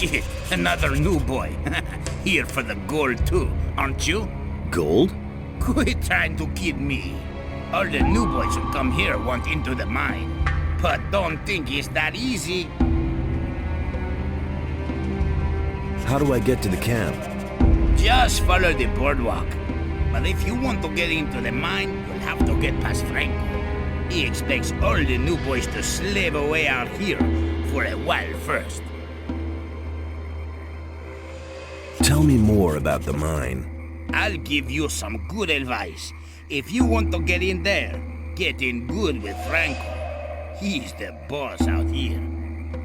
Shit, another new boy. Here for the gold too, aren't you? Gold? Quit trying to kid me. All the new boys who come here want into the mine. But don't think it's that easy. How do I get to the camp? Just follow the boardwalk. But if you want to get into the mine, you'll have to get past Franco. He expects all the new boys to slave away out here for a while first. Tell me more about the mine. I'll give you some good advice. If you want to get in there, get in good with Franco. He's the boss out here.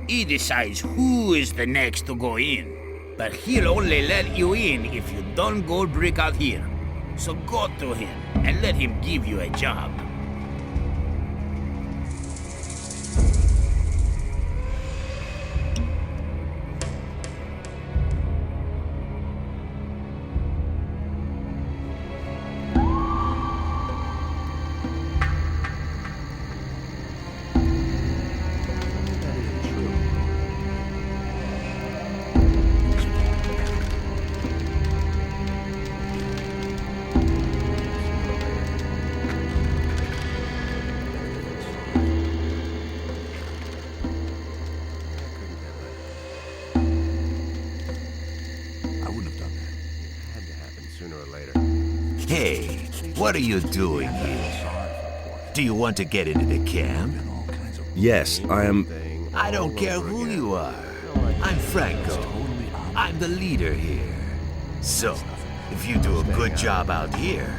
He decides who is the next to go in. But he'll only let you in if you don't gold brick out here. So go to him and let him give you a job. Hey, what are you doing here? Do you want to get into the camp? Yes, I am... I don't care who you are. I'm Franco. I'm the leader here. So, if you do a good job out here,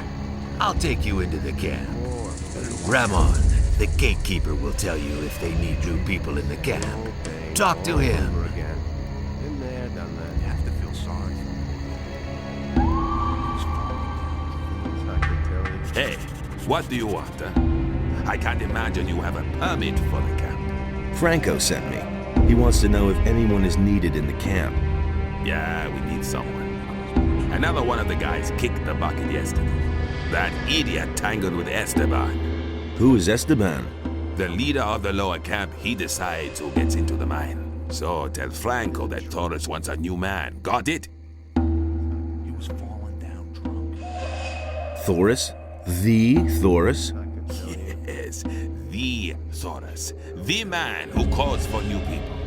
I'll take you into the camp. Ramon, the gatekeeper, will tell you if they need new people in the camp. Talk to him. Hey, what do you want, huh? I can't imagine you have a permit for the camp. Franco sent me. He wants to know if anyone is needed in the camp. Yeah, we need someone. Another one of the guys kicked the bucket yesterday. That idiot tangled with Esteban. Who is Esteban? The leader of the lower camp, he decides who gets into the mine. So tell Franco that Torres wants a new man. Got it? He was falling down drunk. Thoris? The Thoris? Yes, the Torres. The man who calls for new people.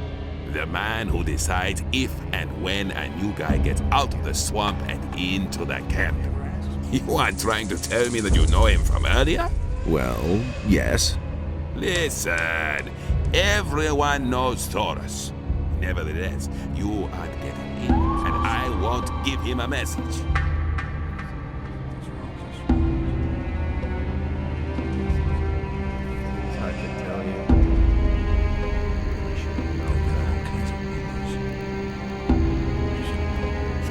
The man who decides if and when a new guy gets out of the swamp and into the camp. You aren't trying to tell me that you know him from earlier? Well, yes. Listen, everyone knows Torres. Nevertheless, you aren't getting in, and I won't give him a message.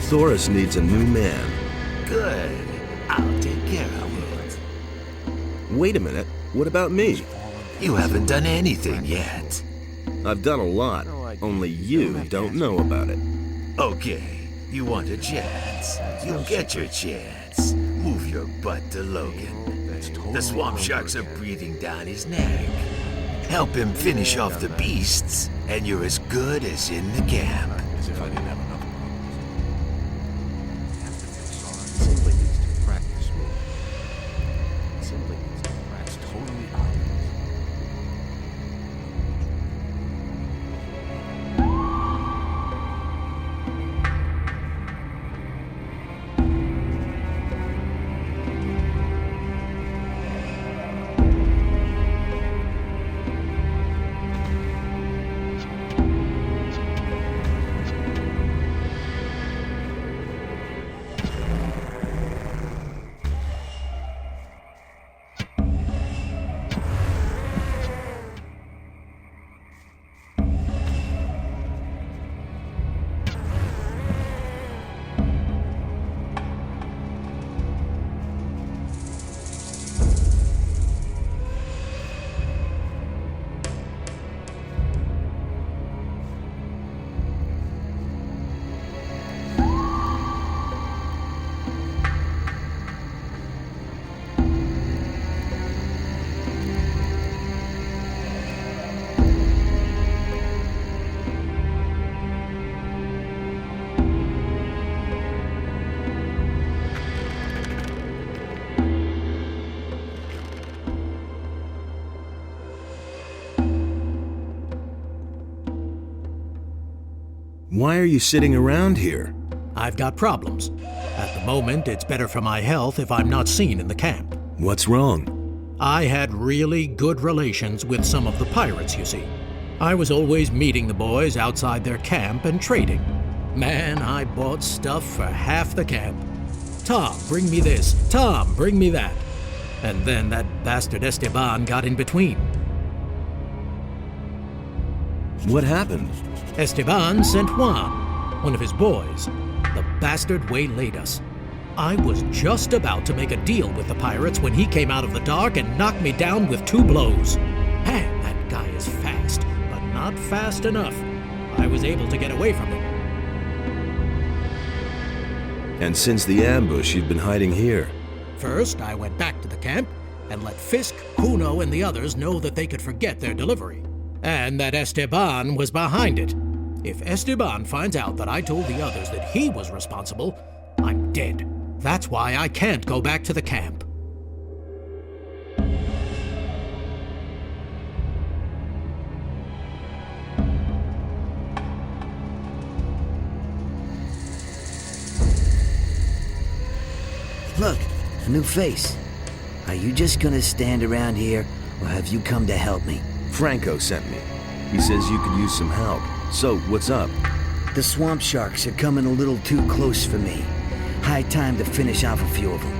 Thoris needs a new man. Good. I'll take care of it. Wait a minute. What about me? You haven't done anything yet. I've done a lot. Only you don't know about it. Okay, you want a chance. You'll get your chance. Move your butt to Logan. The swamp sharks are breathing down his neck. Help him finish off the beasts, and you're as good as in the camp. As if I didn't have enough problems. Simply needs to practice more. Simply needs to practice. Totally obvious. Why are you sitting around here? I've got problems. At the moment, it's better for my health if I'm not seen in the camp. What's wrong? I had really good relations with some of the pirates, you see. I was always meeting the boys outside their camp and trading. Man, I bought stuff for half the camp. Tom, bring me this. Tom, bring me that. And then that bastard Esteban got in between. What happened? Esteban sent Juan, one of his boys. The bastard waylaid us. I was just about to make a deal with the pirates when he came out of the dark and knocked me down with 2 blows. Man, that guy is fast, but not fast enough. I was able to get away from him. And since the ambush, you've been hiding here. First, I went back to the camp and let Fisk, Kuno, and the others know that they could forget their delivery. And that Esteban was behind it. If Esteban finds out that I told the others that he was responsible, I'm dead. That's why I can't go back to the camp. Look, a new face. Are you just gonna stand around here, or have you come to help me? Franco sent me. He says you could use some help. So, what's up? The swamp sharks are coming a little too close for me. High time to finish off a few of them.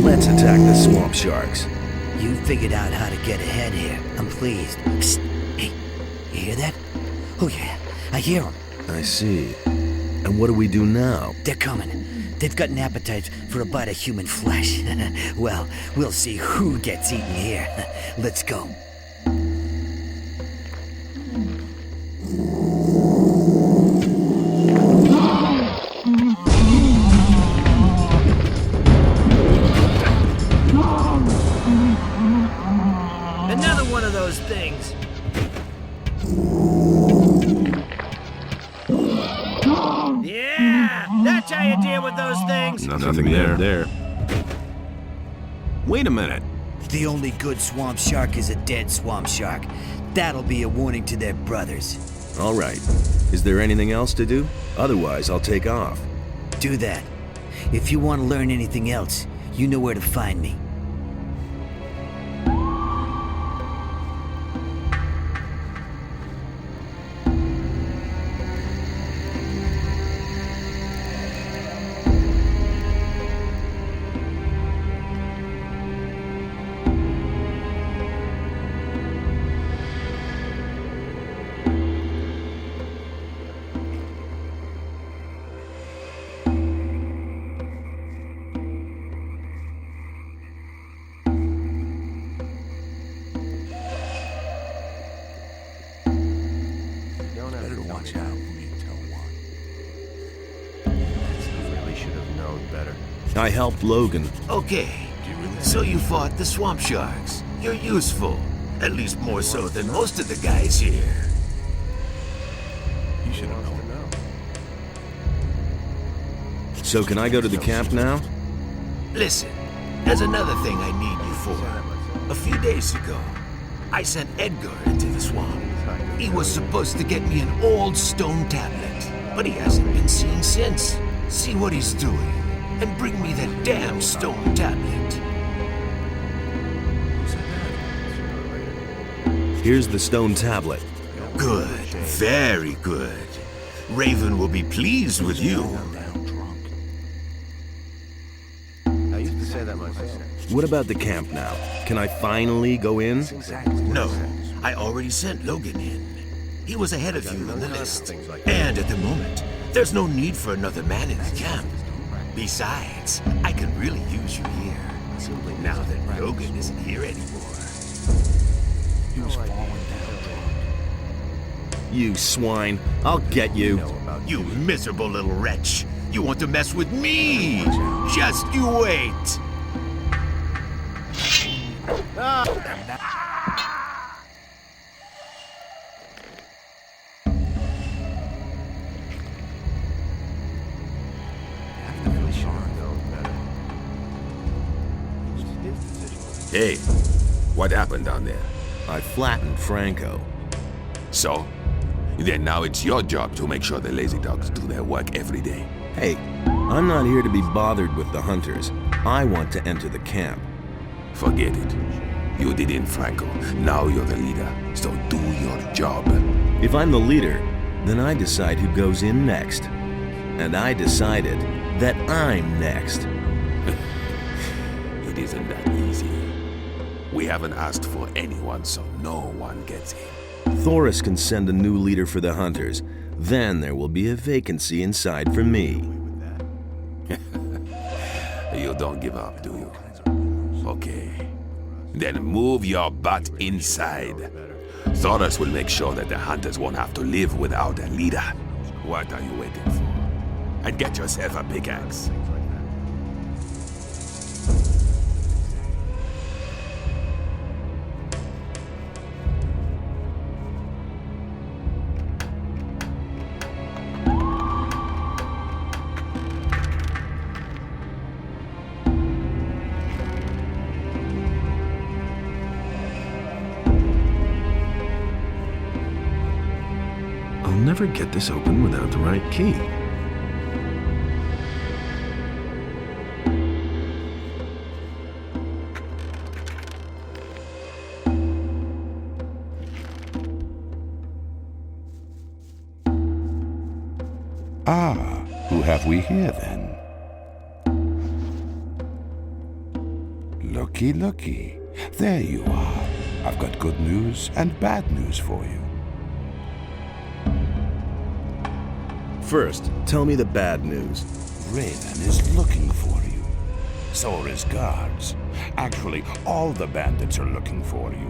Let's attack the swamp sharks. You figured out how to get ahead here. I'm pleased. Psst. Hey, you hear that? Oh yeah, I hear them. I see. And what do we do now? They're coming. They've got an appetite for a bite of human flesh. Well, we'll see who gets eaten here. Let's go. Another one of those things. Yeah, that's how you deal with those things. Nothing there. Wait a minute. The only good swamp shark is a dead swamp shark. That'll be a warning to their brothers. All right. Is there anything else to do? Otherwise, I'll take off. Do that. If you want to learn anything else, you know where to find me. Better watch out who you tell what. Really should have known better. I helped Logan. Okay, so you fought the swamp sharks. You're useful. At least more so than most of the guys here. You should have known. So can I go to the camp now? Listen, there's another thing I need you for. A few days ago, I sent Edgar into the swamp. He was supposed to get me an old stone tablet, but he hasn't been seen since. See what he's doing, and bring me that damn stone tablet. Here's the stone tablet. Good, very good. Raven will be pleased with you. I used to say that myself. What about the camp now? Can I finally go in? No, I already sent Logan in. He was ahead of you on the list. And at the moment, there's no need for another man in the camp. Besides, I can really use you here. Now that Logan isn't here anymore. He was falling down drunk. You swine. I'll get you. You miserable little wretch. You want to mess with me? Just you wait. Hey, What happened down there? I flattened Franco. So? Then now it's your job to make sure the lazy dogs do their work every day. Hey, I'm not here to be bothered with the hunters. I want to enter the camp. Forget it. You did in Franco. Now you're the leader. So do your job. If I'm the leader, then I decide who goes in next. And I decided that I'm next. It isn't that easy. We haven't asked for anyone, so no one gets in. Thoris can send a new leader for the hunters. Then there will be a vacancy inside for me. You don't give up, do you? Okay. Then move your butt inside. Thoris will make sure that the hunters won't have to live without a leader. What are you waiting for? And get yourself a pickaxe. I'll never get this open without the right key. Ah, who have we here then? Looky, looky. There you are. I've got good news and bad news for you. First, tell me the bad news. Raven is looking for you. So are his guards. Actually, all the bandits are looking for you.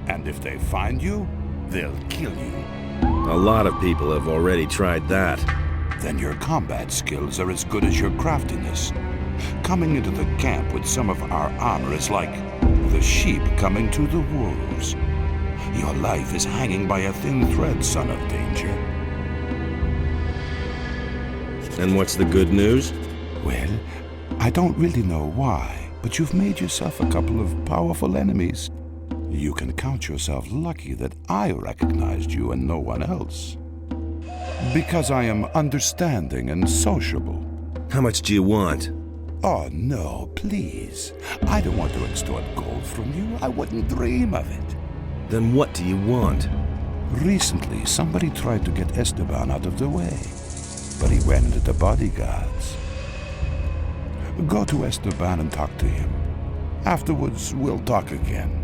And if they find you, they'll kill you. A lot of people have already tried that. Then your combat skills are as good as your craftiness. Coming into the camp with some of our armor is like the sheep coming to the wolves. Your life is hanging by a thin thread, son of danger. And what's the good news? Well, I don't really know why, but you've made yourself a couple of powerful enemies. You can count yourself lucky that I recognized you and no one else. Because I am understanding and sociable. How much do you want? Oh, no, please. I don't want to extort gold from you. I wouldn't dream of it. Then what do you want? Recently, somebody tried to get Esteban out of the way, but he ran into the bodyguards. Go to Esteban and talk to him. Afterwards, we'll talk again.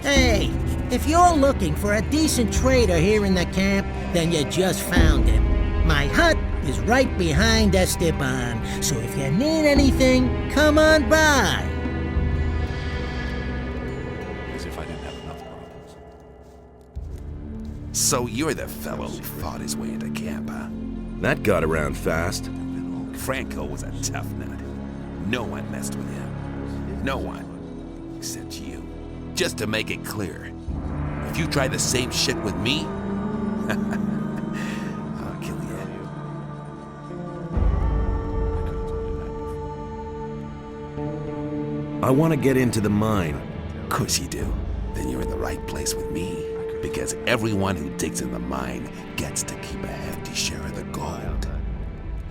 Hey, if you're looking for a decent trader here in the camp, then you just found him. My hut is right behind Esteban, so if you need anything, come on by. As if I didn't have enough problems. So you're the fellow who fought his way into camp, huh? That got around fast. Franco was a tough nut. No one messed with him. No one. Except you. Just to make it clear, if you try the same shit with me, I'll kill you. I want to get into the mine. Course you do. Then you're in the right place with me. Because everyone who digs in the mine gets to keep a hefty share of the gold.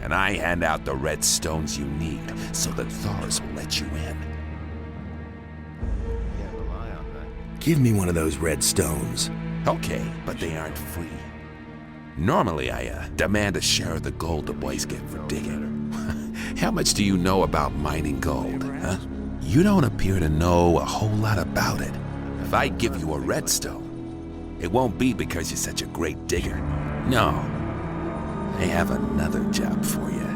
And I hand out the red stones you need so that Thoris will let you in. Give me one of those red stones. Okay, but they aren't free. Normally, I demand a share of the gold the boys get for digging. How much do you know about mining gold, huh? You don't appear to know a whole lot about it. If I give you a redstone, it won't be because you're such a great digger. No, I have another job for you.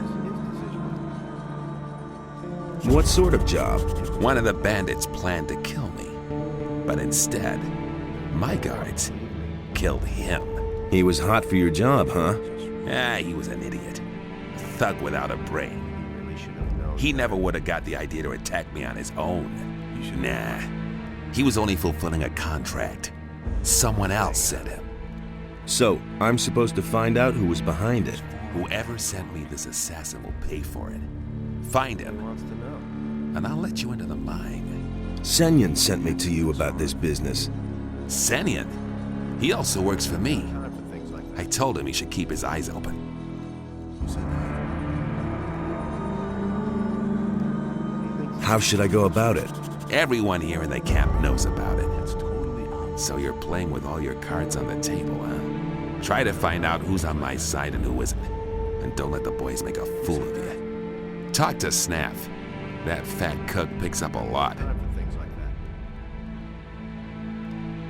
What sort of job? One of the bandits planned to kill me. But instead, my guards killed him. He was hot for your job, huh? He was an idiot. A thug without a brain. He never would have got the idea to attack me on his own. Nah. He was only fulfilling a contract. Someone else sent him. So, I'm supposed to find out who was behind it. Whoever sent me this assassin will pay for it. Find him, Wants to know. and I'll let you into the mine. Senyan sent me to you about this business. Senyan? He also works for me. Time for things like that. I told him he should keep his eyes open. Who said that? How should I go about it? Everyone here in the camp knows about it. That's totally obvious. So you're playing with all your cards on the table, huh? Try to find out who's on my side and who isn't. And don't let the boys make a fool of you. Talk to Snaff. That fat cook picks up a lot. Time for things like that.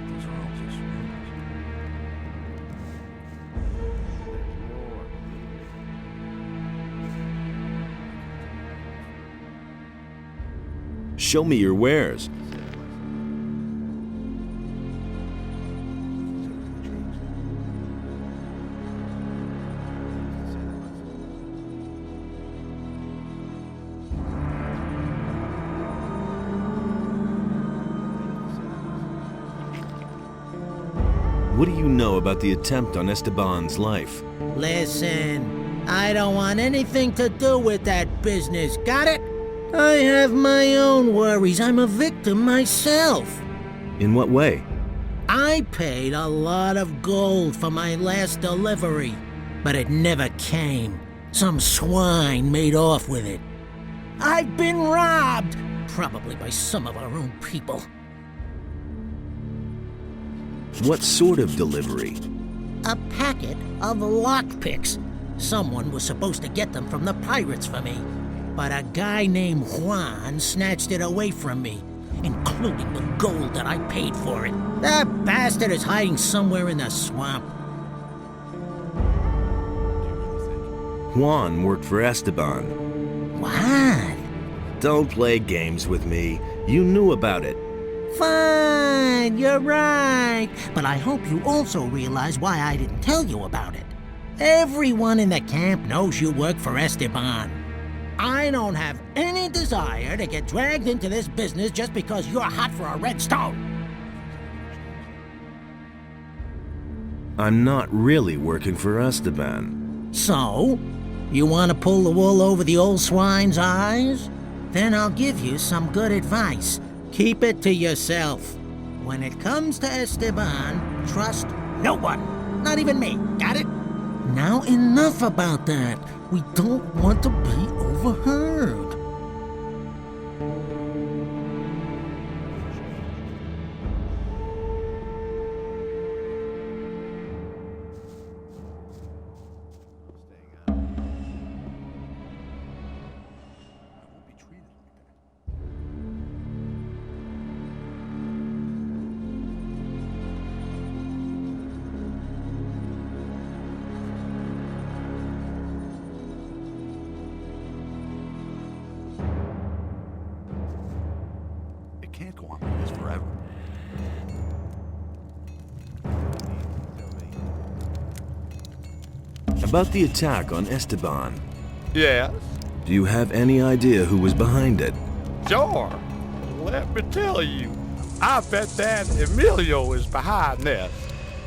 Those are all just rumors. There's more. Show me your wares. What do you know about the attempt on Esteban's life? Listen, I don't want anything to do with that business, got it? I have my own worries. I'm a victim myself. In what way? I paid a lot of gold for my last delivery, but it never came. Some swine made off with it. I've been robbed, probably by some of our own people. What sort of delivery? A packet of lockpicks. Someone was supposed to get them from the pirates for me, but a guy named Juan snatched it away from me, including the gold that I paid for it. That bastard is hiding somewhere in the swamp. Juan worked for Esteban. What? Don't play games with me. You knew about it. Fine, you're right. But I hope you also realize why I didn't tell you about it. Everyone in the camp knows you work for Esteban. I don't have any desire to get dragged into this business just because you're hot for a red stone. I'm not really working for Esteban. So? You want to pull the wool over the old swine's eyes? Then I'll give you some good advice. Keep it to yourself. When it comes to Esteban, trust no one. Not even me. Got it? Now enough about that. We don't want to be overheard. It can't go on like this forever. About the attack on Esteban, Yes, do you have any idea who was behind it? sure. Let me tell you, I bet that Emilio is behind this.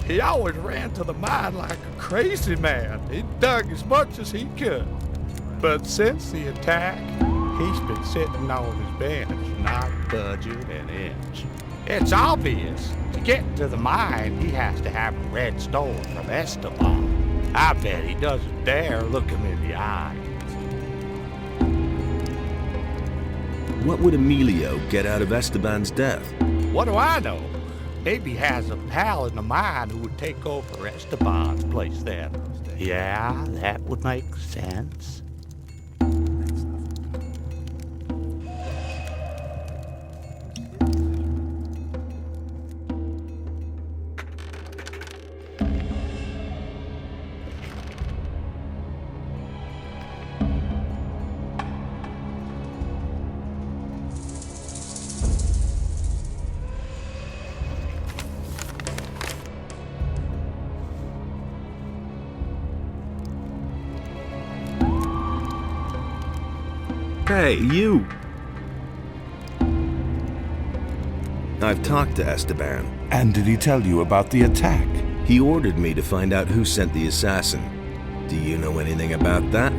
He always ran to the mine like a crazy man. He dug as much as he could. But since the attack, he's been sitting on his bench, not budging an inch. It's obvious. To get to the mine, he has to have a red stone from Esteban. I bet he doesn't dare look him in the eye. What would Emilio get out of Esteban's death? What do I know? Maybe he has a pal in the mine who would take over Esteban's place then. Yeah, that would make sense. Hey, you! I've talked to Esteban. And did he tell you about the attack? He ordered me to find out who sent the assassin. Do you know anything about that?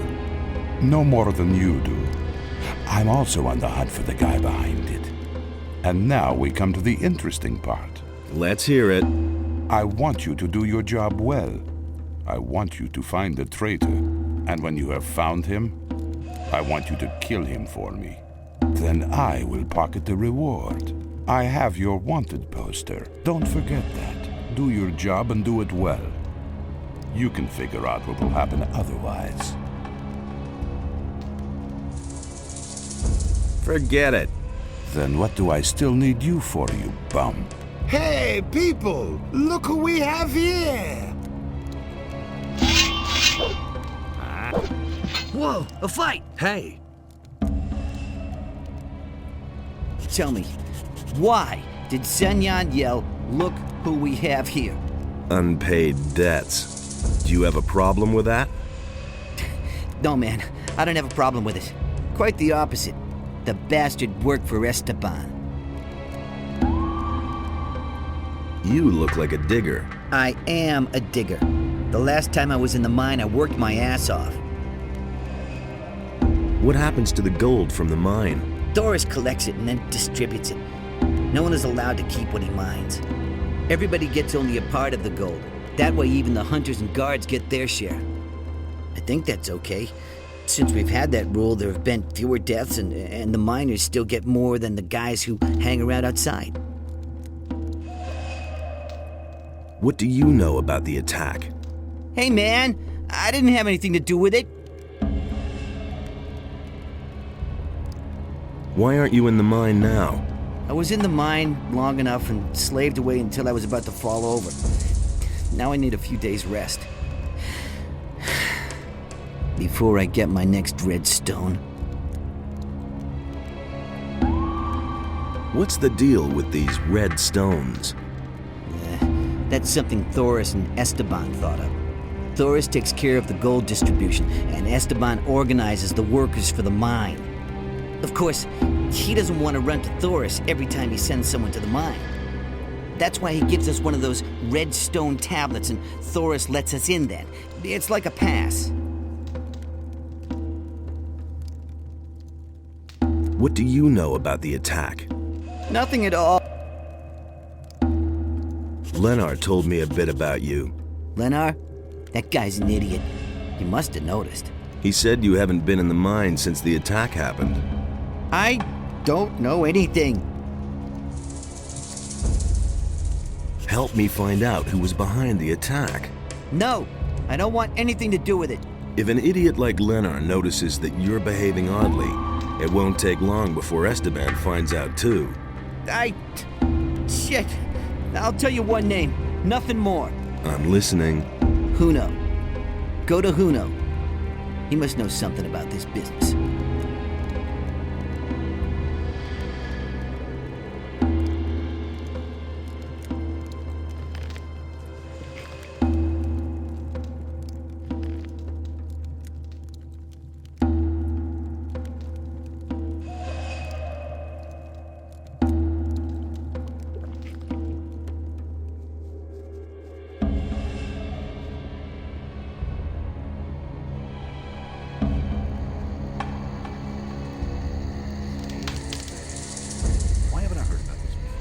No more than you do. I'm also on the hunt for the guy behind it. And now we come to the interesting part. Let's hear it. I want you to do your job well. I want you to find the traitor. And when you have found him, I want you to kill him for me. Then I will pocket the reward. I have your wanted poster. Don't forget that. Do your job and do it well. You can figure out what will happen otherwise. Forget it. Then what do I still need you for, you bum? Hey, people! Look who we have here! Whoa, a fight! Hey, Tell me, why did Senyan yell, "Look who we have here"? Unpaid debts. Do you have a problem with that? No, man, I don't have a problem with it. Quite the opposite. The bastard worked for Esteban. You look like a digger. I am a digger. The last time I was in the mine, I worked my ass off. What happens to the gold from the mine? Doris collects it and then distributes it. No one is allowed to keep what he mines. Everybody gets only a part of the gold. That way even the hunters and guards get their share. I think that's okay. Since we've had that rule, there have been fewer deaths and the miners still get more than the guys who hang around outside. What do you know about the attack? Hey man, I didn't have anything to do with it. Why aren't you in the mine now? I was in the mine long enough and slaved away until I was about to fall over. Now I need a few days rest. Before I get my next red stone. What's the deal with these red stones? That's something Thoris and Esteban thought of. Thoris takes care of the gold distribution, and Esteban organizes the workers for the mine. Of course, he doesn't want to run to Thoris every time he sends someone to the mine. That's why he gives us one of those red stone tablets, and Thoris lets us in then. It's like a pass. What do you know about the attack? Nothing at all. Lenar told me a bit about you. Lenar? That guy's an idiot. You must have noticed. He said you haven't been in the mine since the attack happened. I don't know anything. Help me find out who was behind the attack. No, I don't want anything to do with it. If an idiot like Lenar notices that you're behaving oddly, it won't take long before Esteban finds out too. Shit. I'll tell you one name, nothing more. I'm listening. Huno. Go to Huno. He must know something about this business. Why haven't I heard about this before?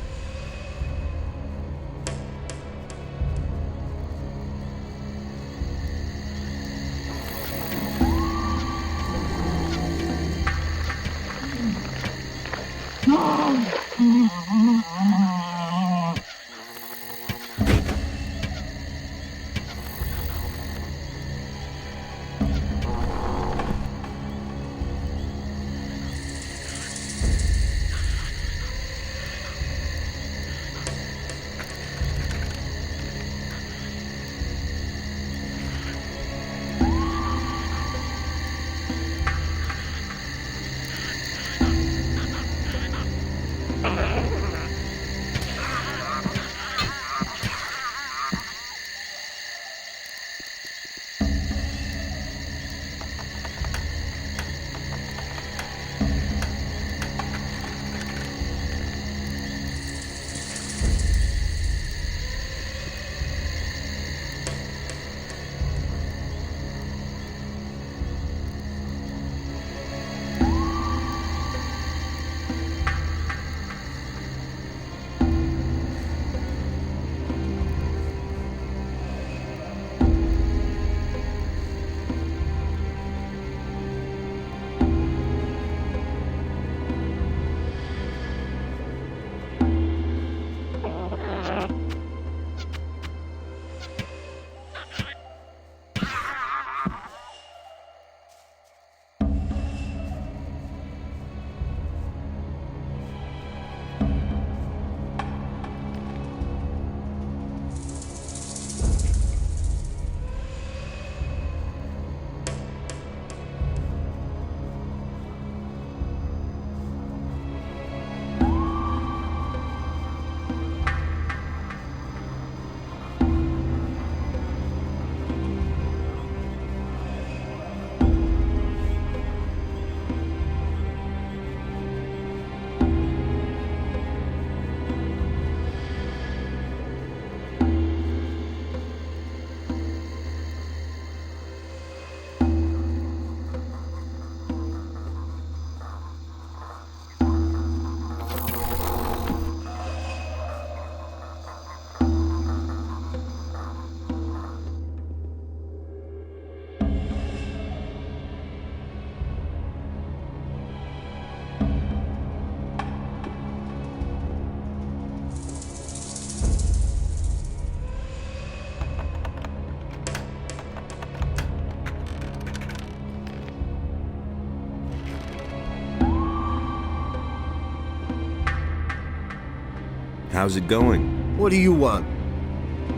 How's it going? What do you want?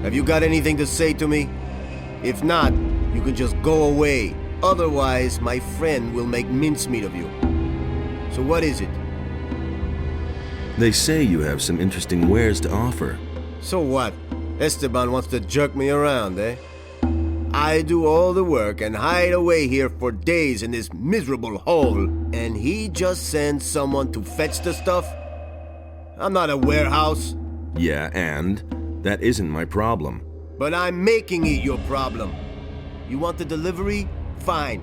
Have you got anything to say to me? If not, you can just go away. Otherwise, my friend will make mincemeat of you. So what is it? They say you have some interesting wares to offer. So what? Esteban wants to jerk me around, eh? I do all the work and hide away here for days in this miserable hole, and he just sends someone to fetch the stuff? I'm not a warehouse. Yeah, and that isn't my problem. But I'm making it your problem. You want the delivery? Fine.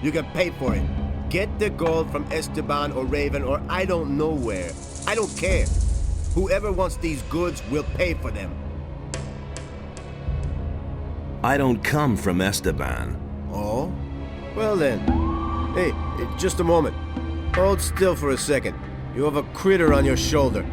You can pay for it. Get the gold from Esteban or Raven or I don't know where. I don't care. Whoever wants these goods will pay for them. I don't come from Esteban. Oh? Well then. Hey, just a moment. Hold still for a second. You have a critter on your shoulder.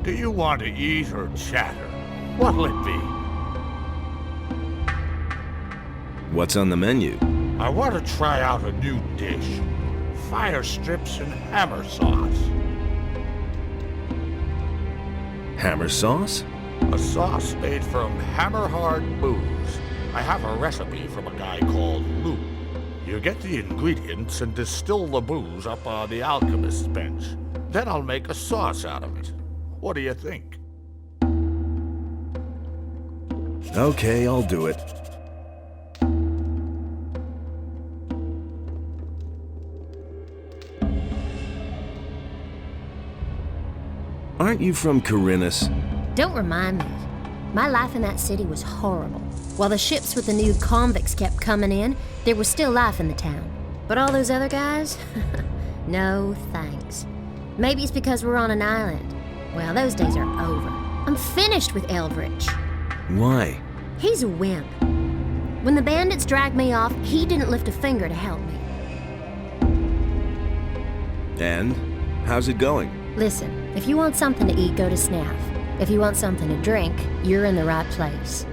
Do you want to eat or chatter? What'll it be? What's on the menu? I want to try out a new dish. Fire strips and hammer sauce. Hammer sauce? A sauce made from hammer-hard booze. I have a recipe from a guy called Lou. You get the ingredients and distill the booze up on the alchemist's bench. Then I'll make a sauce out of it. What do you think? Okay, I'll do it. Aren't you from Corinus? Don't remind me. My life in that city was horrible. While the ships with the new convicts kept coming in, there was still life in the town. But all those other guys? No thanks. Maybe it's because we're on an island. Well, those days are over. I'm finished with Eldritch. Why? He's a wimp. When the bandits dragged me off, he didn't lift a finger to help me. And? How's it going? Listen, if you want something to eat, go to Snaff. If you want something to drink, you're in the right place.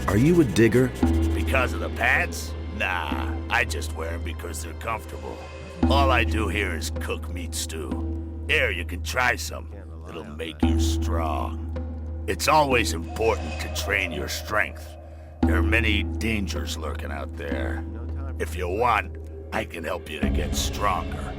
Are you a digger? Because of the pants? Nah, I just wear them because they're comfortable. All I do here is cook meat stew. Here, you can try some. It'll make you strong. It's always important to train your strength. There are many dangers lurking out there. If you want, I can help you to get stronger.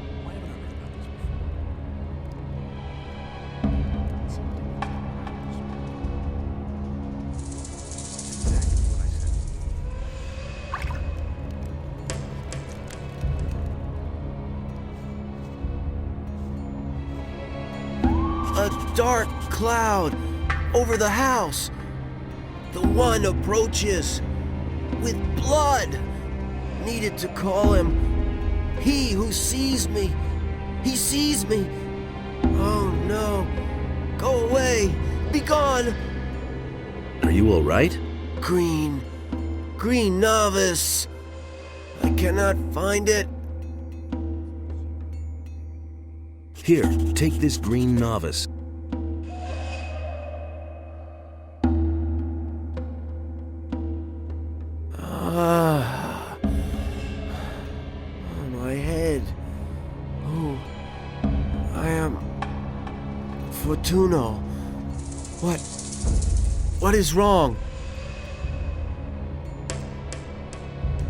A dark cloud over the house. The one approaches with blood. Needed to call him. He who sees me. He sees me. Oh no. Go away. Be gone. Are you all right? Green novice. I cannot find it. Here, take this green novice. My head. Oh, I am Fortuno. What is wrong?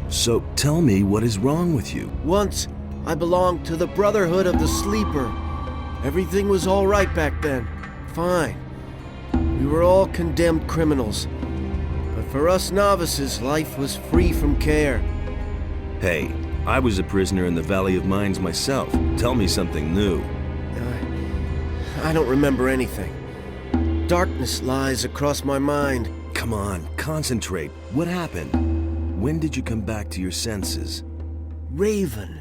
So tell me what is wrong with you. Once I belonged to the Brotherhood of the Sleeper. Everything was all right back then. Fine. We were all condemned criminals. But for us novices, life was free from care. Hey, I was a prisoner in the Valley of Mines myself. Tell me something new. I don't remember anything. Darkness lies across my mind. Come on, concentrate. What happened? When did you come back to your senses? Raven.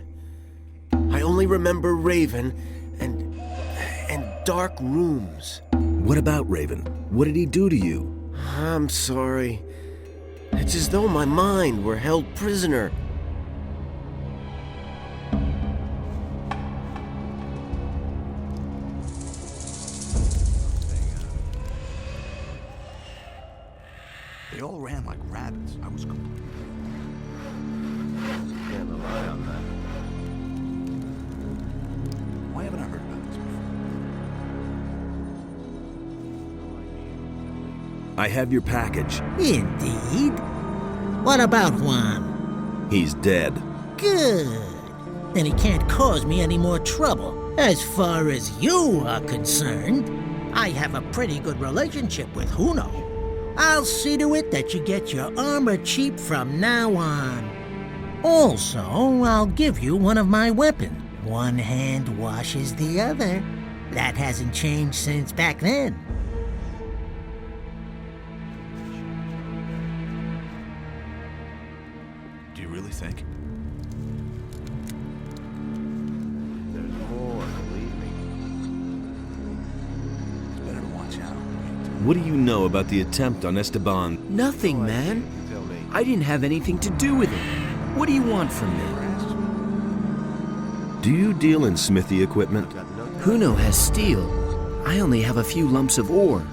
I only remember Raven and dark rooms. What about Raven? What did he do to you? I'm sorry. It's as though my mind were held prisoner. They all ran like rabbits. I was completely... Can't rely on that. Why haven't I heard about this before? I have your package. Indeed. What about Juan? He's dead. Good. Then he can't cause me any more trouble. As far as you are concerned, I have a pretty good relationship with Juno. I'll see to it that you get your armor cheap from now on. Also, I'll give you one of my weapons. One hand washes the other. That hasn't changed since back then. Do you really think? There's more, believe me. It's better to watch out. What do you know about the attempt on Esteban? Nothing, man. Tell me. I didn't have anything to do with it. What do you want from me? Do you deal in smithy equipment? Juno has steel. I only have a few lumps of ore,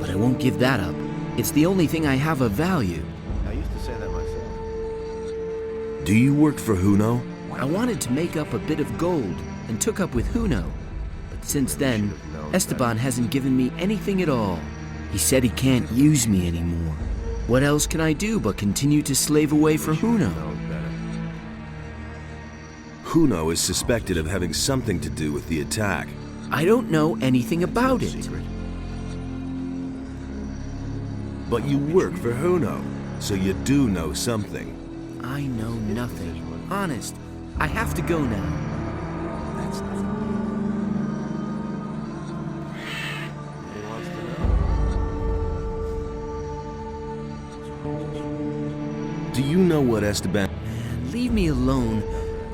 but I won't give that up. It's the only thing I have of value. I used to say that myself. Do you work for Juno? I wanted to make up a bit of gold and took up with Juno. But since then, Esteban hasn't given me anything at all. He said he can't use me anymore. What else can I do but continue to slave away for Juno? Juno is suspected of having something to do with the attack. I don't know anything about it. But you work for Juno, so you do know something. I know nothing. Honest, I have to go now. That's nothing. He wants to know. Do you know what Esteban... Man, leave me alone.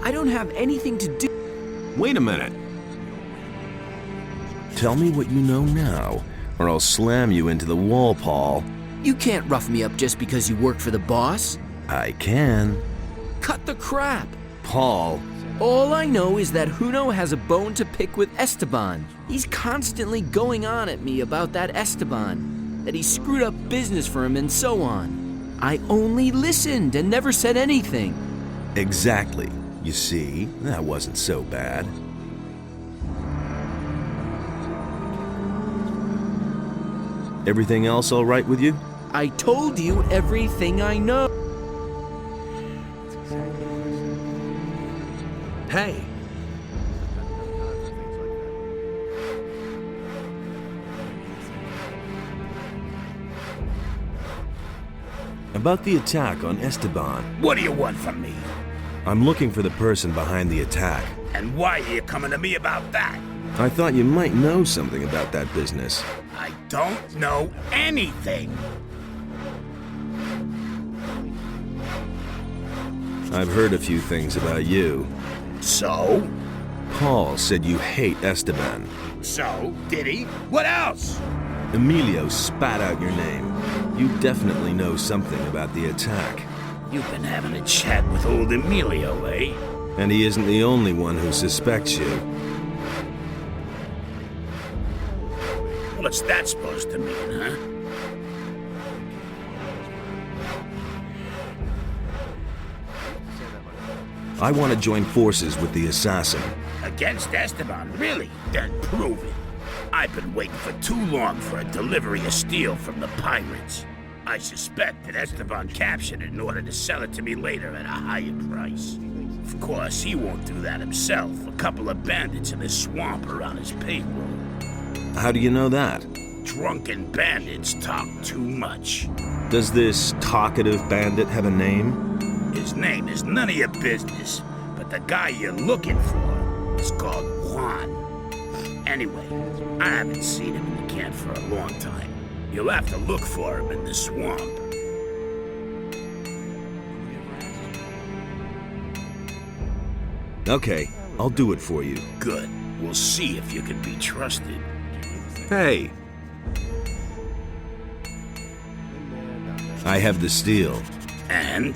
I don't have anything to do. Wait a minute. Tell me what you know now, or I'll slam you into the wall, Paul. You can't rough me up just because you work for the boss. I can. Cut the crap. Paul. All I know is that Juno has a bone to pick with Esteban. He's constantly going on at me about that Esteban, that he screwed up business for him and so on. I only listened and never said anything. Exactly. You see, that wasn't so bad. Everything else all right with you? I told you everything I know. Hey. About the attack on Esteban. What do you want from me? I'm looking for the person behind the attack. And why are you coming to me about that? I thought you might know something about that business. I don't know anything. I've heard a few things about you. So? Paul said you hate Esteban. So? Did he? What else? Emilio spat out your name. You definitely know something about the attack. You've been having a chat with old Emilio, eh? And he isn't the only one who suspects you. What's that supposed to mean, huh? I want to join forces with the assassin. Against Esteban, really? Then prove it. I've been waiting for too long for a delivery of steel from the pirates. I suspect that Esteban captured it in order to sell it to me later at a higher price. Of course, he won't do that himself. A couple of bandits in the swamp are on his payroll. How do you know that? Drunken bandits talk too much. Does this talkative bandit have a name? His name is none of your business, but the guy you're looking for is called Juan. Anyway, I haven't seen him in the camp for a long time. You'll have to look for him in the swamp. Okay, I'll do it for you. Good. We'll see if you can be trusted. Hey! I have the steel. And?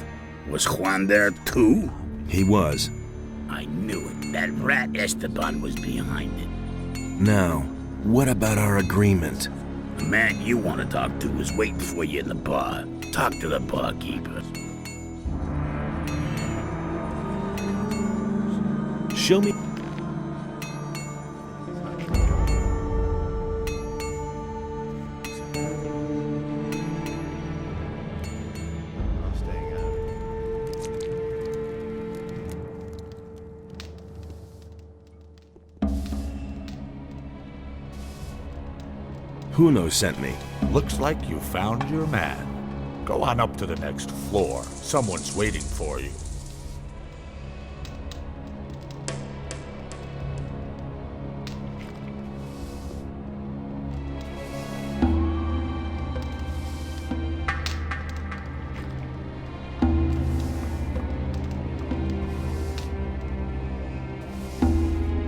Was Juan there too? He was. I knew it. That rat Esteban was behind it. Now, what about our agreement? The man you want to talk to is waiting for you in the bar. Talk to the barkeeper. Show me. Huno sent me. Looks like you found your man. Go on up to the next floor. Someone's waiting for you.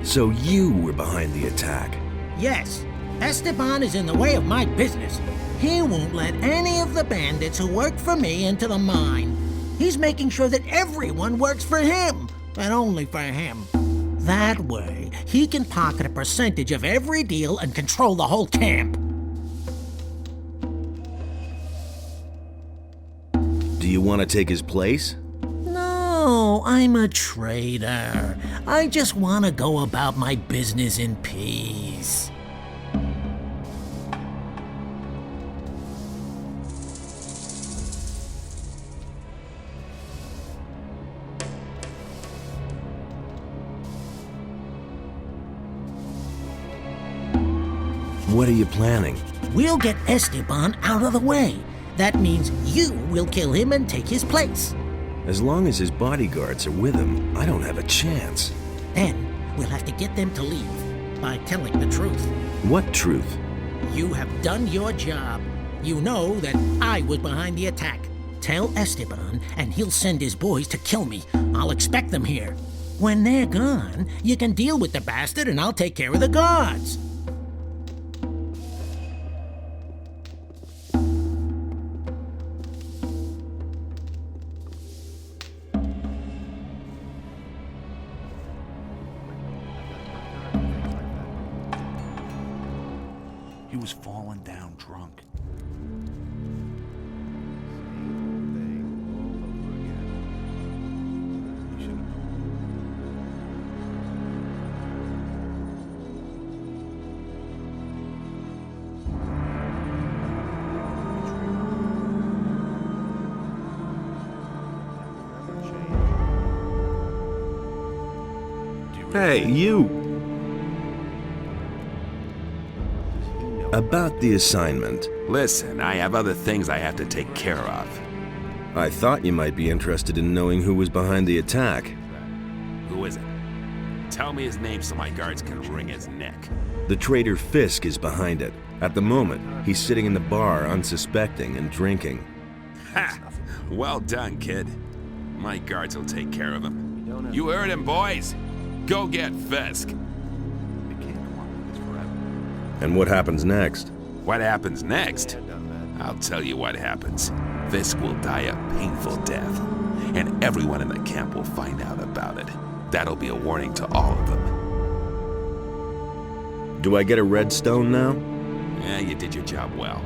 So you were behind the attack? Yes. Esteban is in the way of my business. He won't let any of the bandits who work for me into the mine. He's making sure that everyone works for him, and only for him. That way, he can pocket a percentage of every deal and control the whole camp. Do you want to take his place? No, I'm a trader. I just want to go about my business in peace. What are you planning? We'll get Esteban out of the way. That means you will kill him and take his place. As long as his bodyguards are with him, I don't have a chance. Then we'll have to get them to leave by telling the truth. What truth? You have done your job. You know that I was behind the attack. Tell Esteban and he'll send his boys to kill me. I'll expect them here. When they're gone, you can deal with the bastard and I'll take care of the guards. He was falling down drunk. Hey, you! About the assignment. Listen, I have other things I have to take care of. I thought you might be interested in knowing who was behind the attack. Who is it? Tell me his name so my guards can wring his neck. The traitor Fisk is behind it. At the moment, he's sitting in the bar unsuspecting and drinking. Ha! Well done, kid. My guards will take care of him. You heard him, boys! Go get Fisk! And what happens next? What happens next? I'll tell you what happens. Fisk will die a painful death, and everyone in the camp will find out about it. That'll be a warning to all of them. Do I get a red stone now? Yeah, you did your job well.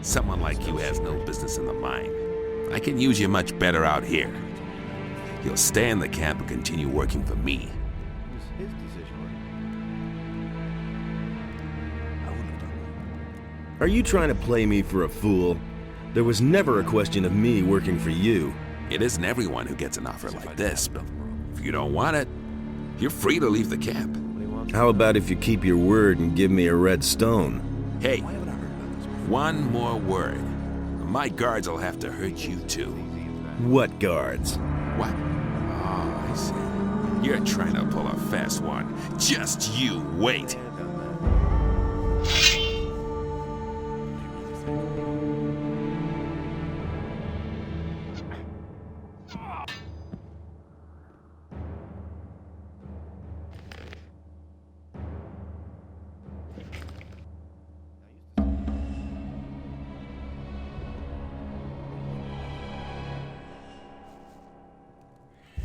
Someone like you has no business in the mine. I can use you much better out here. You'll stay in the camp and continue working for me. Are you trying to play me for a fool? There was never a question of me working for you. It isn't everyone who gets an offer like this, but if you don't want it, you're free to leave the camp. How about if you keep your word and give me a red stone? Hey, one more word. My guards will have to hurt you too. What guards? What? Oh, I see. You're trying to pull a fast one. Just you wait.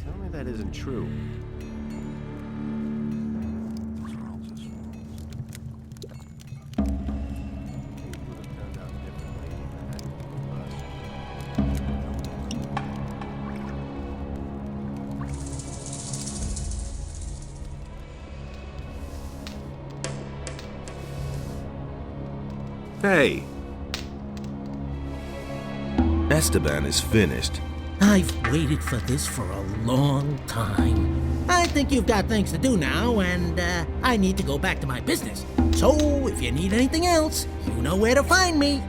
Tell me that isn't true. Hey! Esteban is finished. I've waited for this for a long time. I think you've got things to do now, and I need to go back to my business. So, if you need anything else, you know where to find me.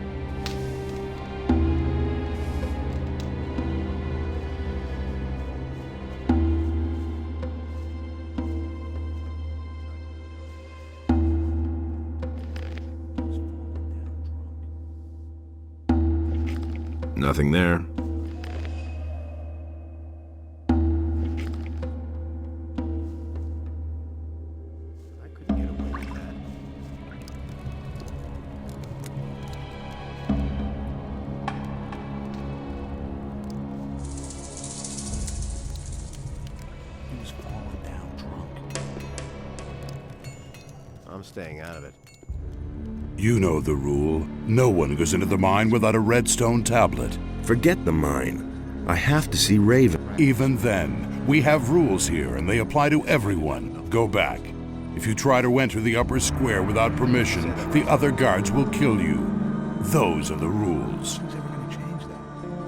Nothing there. I'm staying out of it. You know the rule. No one goes into the mine without a redstone tablet. Forget the mine. I have to see Raven. Even then, we have rules here, and they apply to everyone. Go back. If you try to enter the upper square without permission, the other guards will kill you. Those are the rules.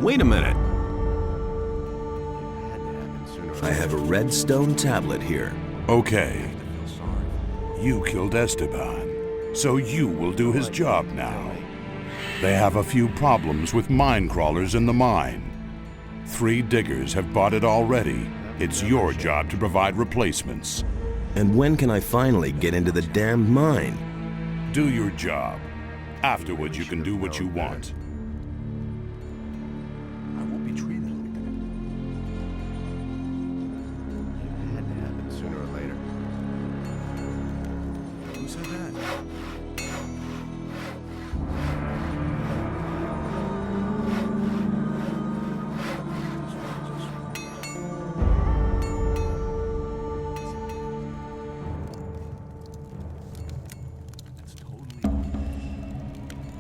Wait a minute. I have a redstone tablet here. Okay. You killed Esteban, so you will do his job now. They have a few problems with mine crawlers in the mine. 3 diggers have bought it already. It's your job to provide replacements. And when can I finally get into the damned mine? Do your job. Afterwards, you can do what you want. I won't be treated like that. It had to happen sooner or later. Who said that?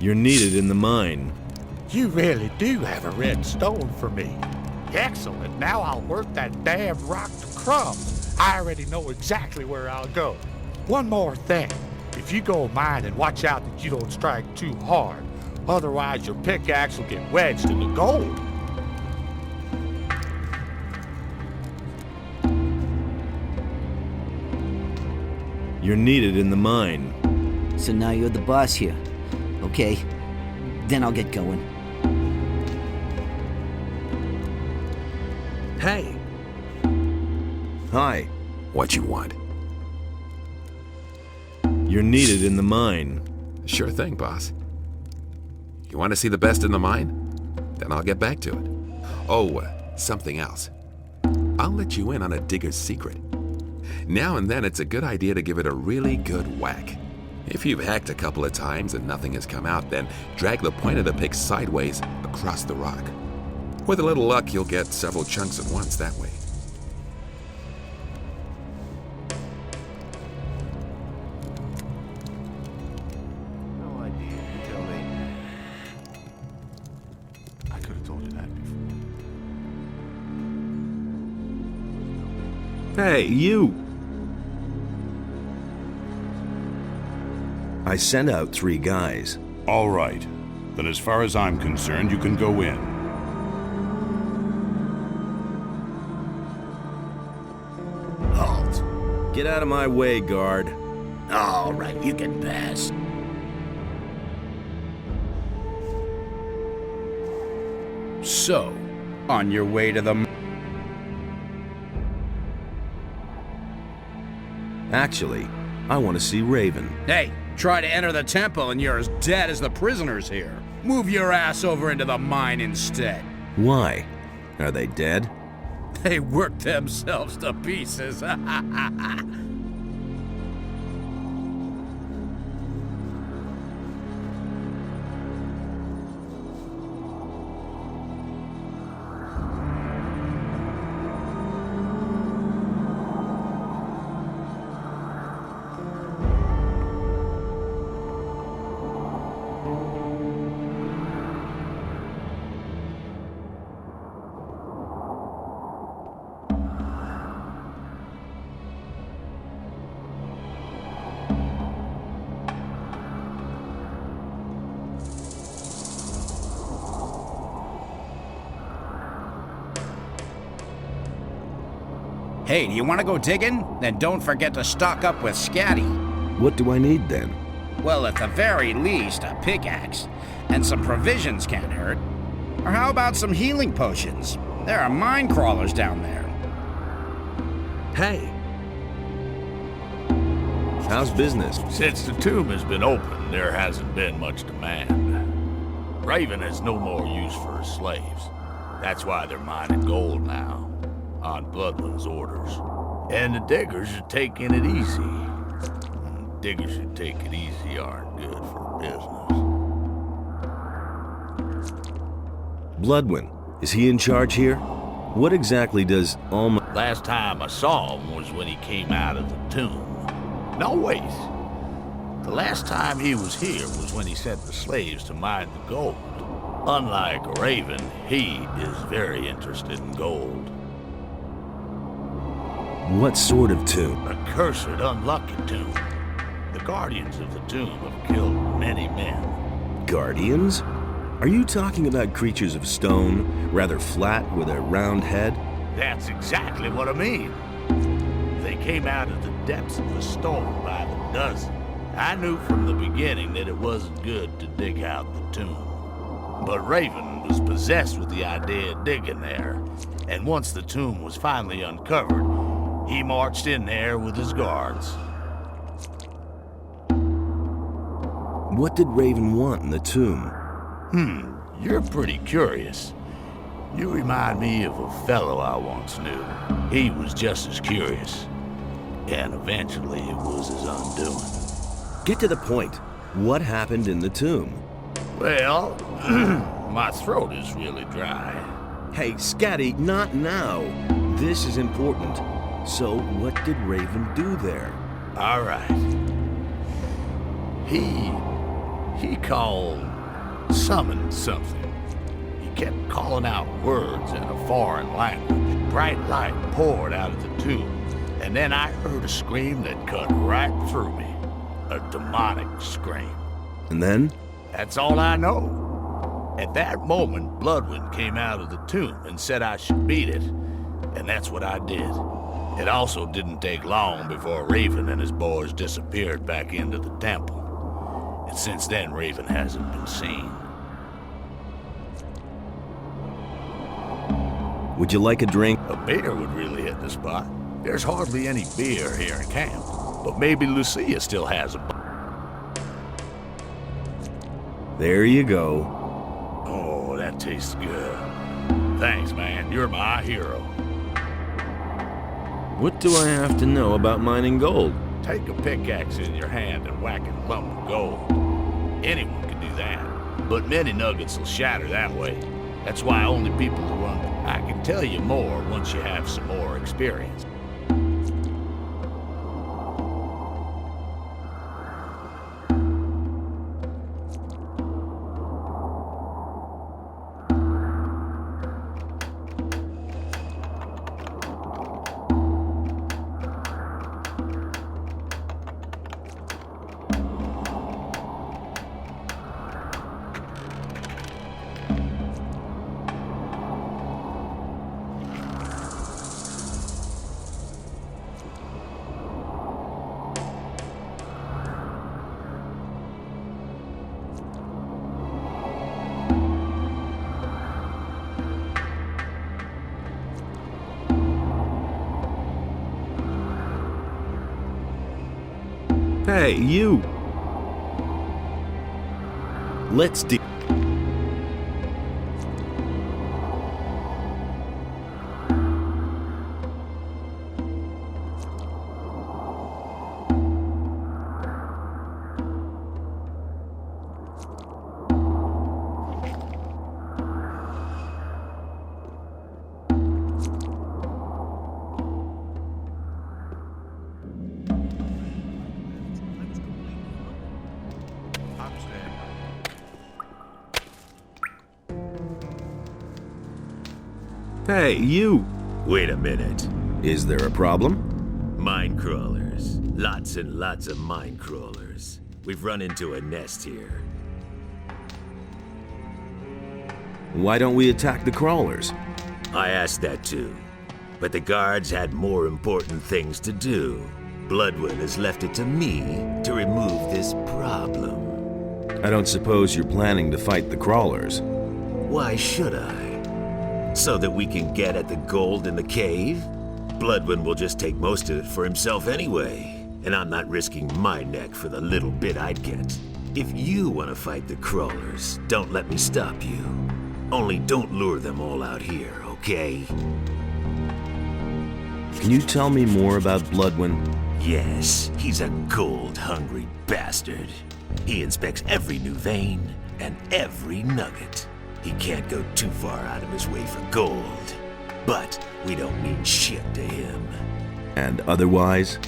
You're needed in the mine. You really do have a red stone for me. Excellent. Now I'll work that damn rock to crumbs. I already know exactly where I'll go. One more thing. If you go mining, watch out that you don't strike too hard. Otherwise, your pickaxe will get wedged in the gold. You're needed in the mine. So now you're the boss here. Okay, then I'll get going. Hey. Hi. What you want? You're needed in the mine. Sure thing, boss. You want to see the best in the mine? Then I'll get back to it. Oh, something else. I'll let you in on a digger's secret. Now and then it's a good idea to give it a really good whack. If you've hacked a couple of times and nothing has come out, then drag the point of the pick sideways across the rock. With a little luck, you'll get several chunks at once that way. No idea. You tell me. I could have told you that before. Hey, you! I sent out 3 guys. All right. Then as far as I'm concerned, you can go in. Halt. Get out of my way, guard. All right, you can pass. So, on your way to the... Actually, I want to see Raven. Hey, try to enter the temple and you're as dead as the prisoners here. Move your ass over into the mine instead. Why? Are they dead? They worked themselves to pieces. Hey, do you want to go digging? Then don't forget to stock up with Scatty. What do I need then? Well, at the very least, a pickaxe. And some provisions can't hurt. Or how about some healing potions? There are mine crawlers down there. Hey. How's business? Since the tomb has been open, there hasn't been much demand. Raven has no more use for his slaves. That's why they're mining gold now, on Bloodland's orders. And the diggers are taking it easy. Diggers who take it easy aren't good for business. Bloodwin, is he in charge here? What exactly does Alma... Last time I saw him was when he came out of the tomb. No, wait. The last time he was here was when he sent the slaves to mine the gold. Unlike Raven, he is very interested in gold. What sort of tomb? A cursed, unlucky tomb. The guardians of the tomb have killed many men. Guardians? Are you talking about creatures of stone, rather flat with a round head? That's exactly what I mean. They came out of the depths of the storm by the dozen. I knew from the beginning that it wasn't good to dig out the tomb. But Raven was possessed with the idea of digging there, and once the tomb was finally uncovered, he marched in there with his guards. What did Raven want in the tomb? You're pretty curious. You remind me of a fellow I once knew. He was just as curious. And eventually it was his undoing. Get to the point. What happened in the tomb? Well, my throat is really dry. Hey, Scatty, not now. This is important. So, what did Raven do there? All right. He summoned something. He kept calling out words in a foreign language. Bright light poured out of the tomb, and then I heard a scream that cut right through me. A demonic scream. And then? That's all I know. At that moment, Bloodwind came out of the tomb and said I should beat it, and that's what I did. It also didn't take long before Raven and his boys disappeared back into the temple. And since then, Raven hasn't been seen. Would you like a drink? A beer would really hit the spot. There's hardly any beer here in camp, but maybe Lucia still has a... There you go. Oh, that tastes good. Thanks, man. You're my hero. What do I have to know about mining gold? Take a pickaxe in your hand and whack a lump of gold. Anyone can do that, but many nuggets will shatter that way. That's why only people who run... I can tell you more once you have some more experience. Hey, you! Let's do... Hey, you! Wait a minute. Is there a problem? Mine crawlers. Lots and lots of mine crawlers. We've run into a nest here. Why don't we attack the crawlers? I asked that too. But the guards had more important things to do. Bloodwind has left it to me to remove this problem. I don't suppose you're planning to fight the crawlers. Why should I? So that we can get at the gold in the cave? Bloodwind will just take most of it for himself anyway, and I'm not risking my neck for the little bit I'd get. If you want to fight the crawlers, don't let me stop you. Only don't lure them all out here, okay? Can you tell me more about Bloodwind? Yes, he's a gold-hungry bastard. He inspects every new vein and every nugget. He can't go too far out of his way for gold. But we don't mean shit to him. And otherwise?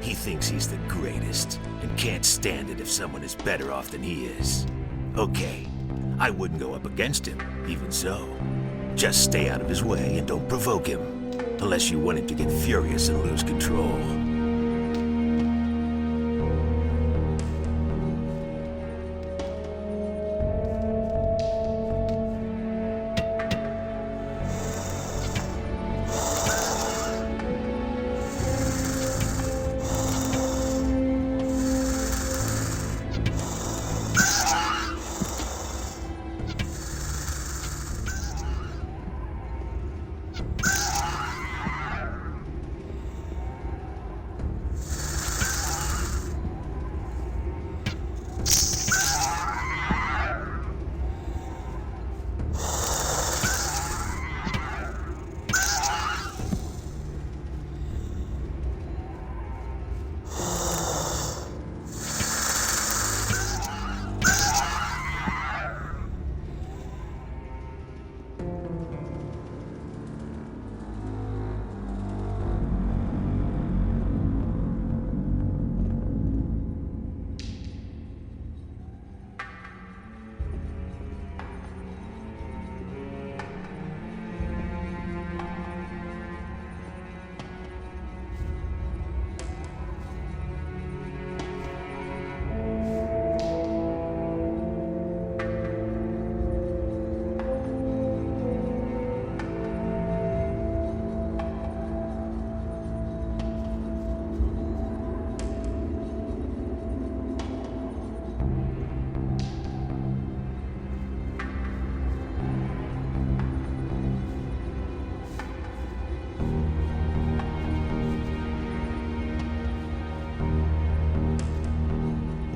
He thinks he's the greatest, and can't stand it if someone is better off than he is. Okay, I wouldn't go up against him, even so. Just stay out of his way and don't provoke him. Unless you want him to get furious and lose control.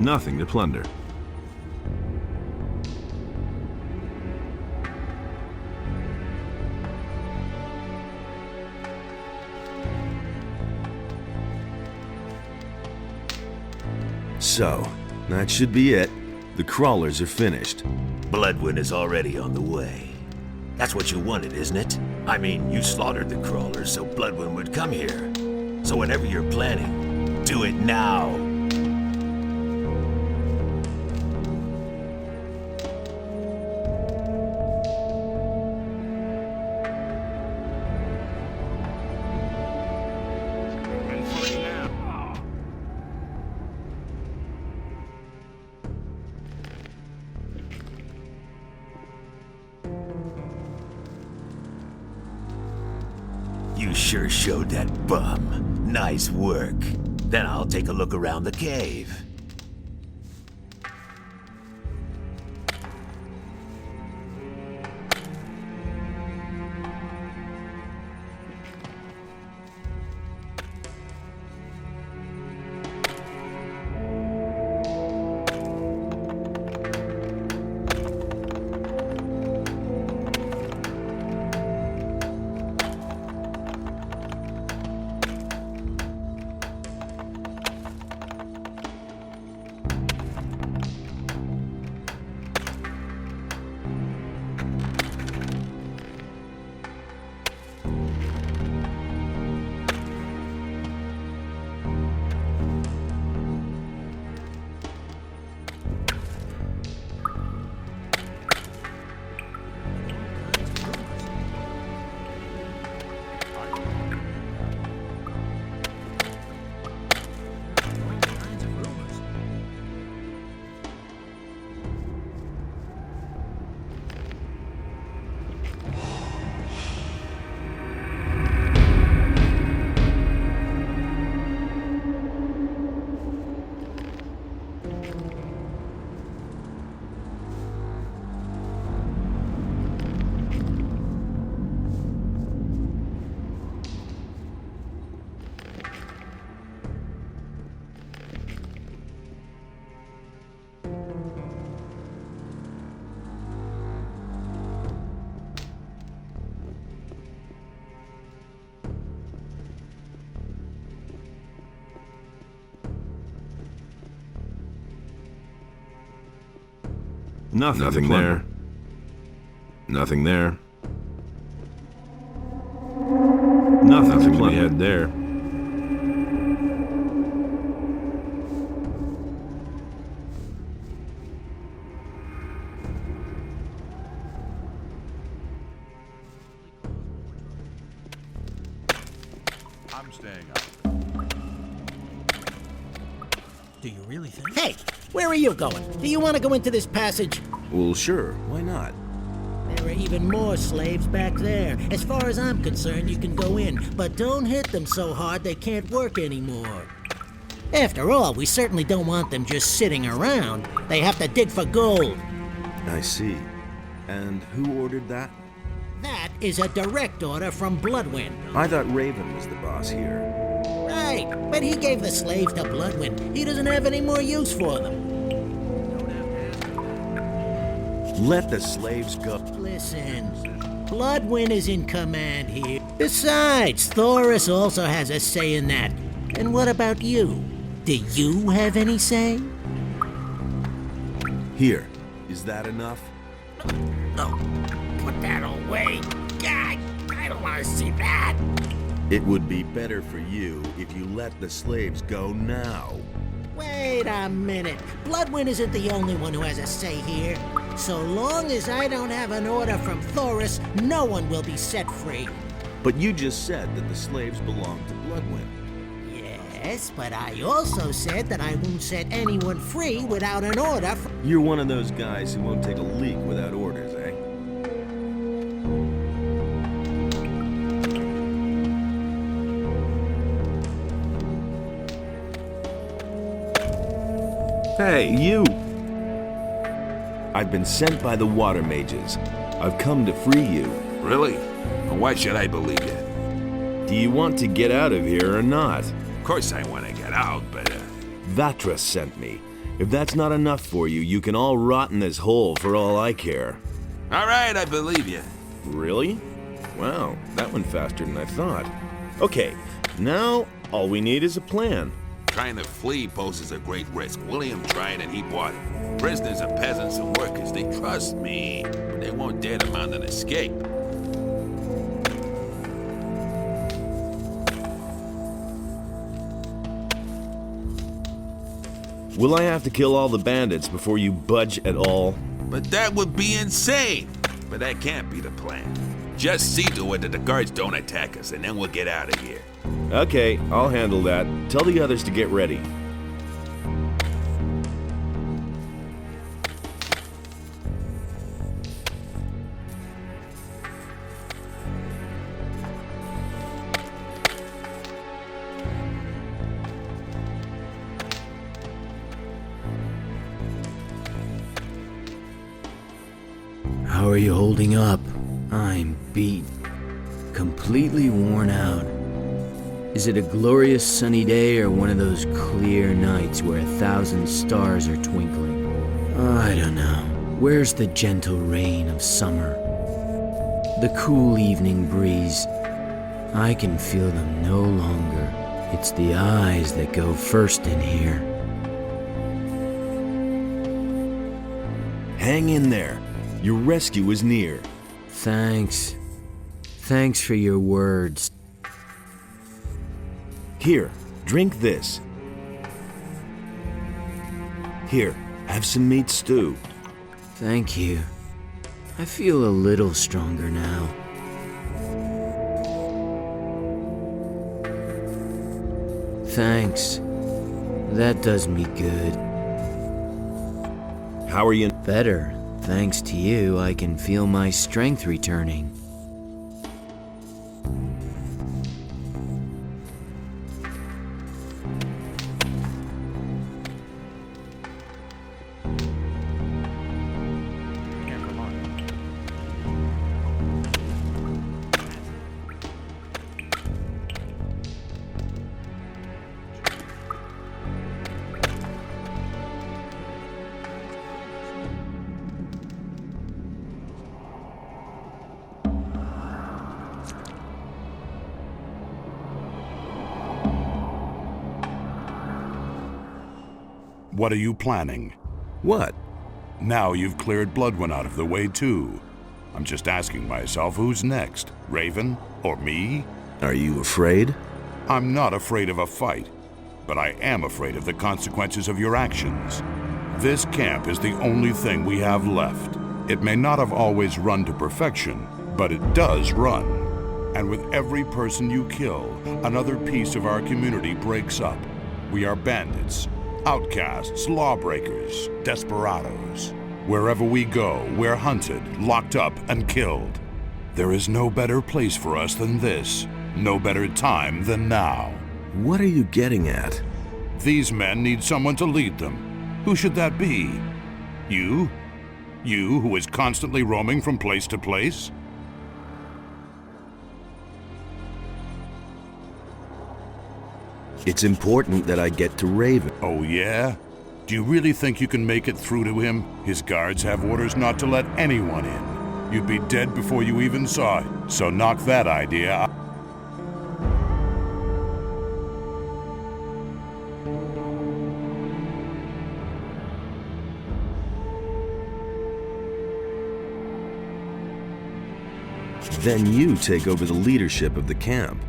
Nothing to plunder. So, that should be it. The crawlers are finished. Bloodwind is already on the way. That's what you wanted, isn't it? I mean, you slaughtered the crawlers so Bloodwind would come here. So whatever you're planning, do it now. You sure showed that bum. Nice work. Then I'll take a look around the cave. Nothing there. Nothing there. Nothing to be had there. I'm staying up. Do you really think? Hey, where are you going? Do you want to go into this passage? Well, sure. Why not? There are even more slaves back there. As far as I'm concerned, you can go in, but don't hit them so hard they can't work anymore. After all, we certainly don't want them just sitting around. They have to dig for gold. I see. And who ordered that? That is a direct order from Bloodwind. I thought Raven was the boss here. Right, but he gave the slaves to Bloodwind. He doesn't have any more use for them. Let the slaves go. Listen, Bloodwind is in command here. Besides, Thoris also has a say in that. And what about you? Do you have any say? Here. Is that enough? No, put that away. God, I don't want to see that. It would be better for you if you let the slaves go now. Wait a minute. Bloodwind isn't the only one who has a say here. So long as I don't have an order from Thoris, no one will be set free. But you just said that the slaves belong to Bloodwind. Yes, but I also said that I won't set anyone free without an order from... You're one of those guys who won't take a leak without orders, eh? Hey, you! I've been sent by the water mages. I've come to free you. Really? And why should I believe you? Do you want to get out of here or not? Of course I want to get out, but... Vatra sent me. If that's not enough for you, you can all rot in this hole for all I care. All right, I believe you. Really? Wow, that went faster than I thought. Okay, now all we need is a plan. Trying to flee poses a great risk. William tried and he bought it. Prisoners are peasants and workers. They trust me, but they won't dare to mount an escape. Will I have to kill all the bandits before you budge at all? But that would be insane. But that can't be the plan. Just see to it that the guards don't attack us, and then we'll get out of here. Okay, I'll handle that. Tell the others to get ready. How are you holding up? I'm beat. Completely worn out. Is it a glorious sunny day or one of those clear nights where 1,000 stars are twinkling? I don't know. Where's the gentle rain of summer? The cool evening breeze. I can feel them no longer. It's the eyes that go first in here. Hang in there. Your rescue is near. Thanks. Thanks for your words. Here, drink this. Here, have some meat stew. Thank you. I feel a little stronger now. Thanks. That does me good. How are you? Better. Thanks to you, I can feel my strength returning. What are you planning? What? Now you've cleared Bloodwind out of the way too. I'm just asking myself who's next, Raven or me? Are you afraid? I'm not afraid of a fight, but I am afraid of the consequences of your actions. This camp is the only thing we have left. It may not have always run to perfection, but it does run. And with every person you kill, another piece of our community breaks up. We are bandits, outcasts, lawbreakers, desperados. Wherever we go, we're hunted, locked up, and killed. There is no better place for us than this. No better time than now. What are you getting at? These men need someone to lead them. Who should that be? You? You who is constantly roaming from place to place? It's important that I get to Raven. Oh, yeah? Do you really think you can make it through to him? His guards have orders not to let anyone in. You'd be dead before you even saw it, so knock that idea out. Then you take over the leadership of the camp.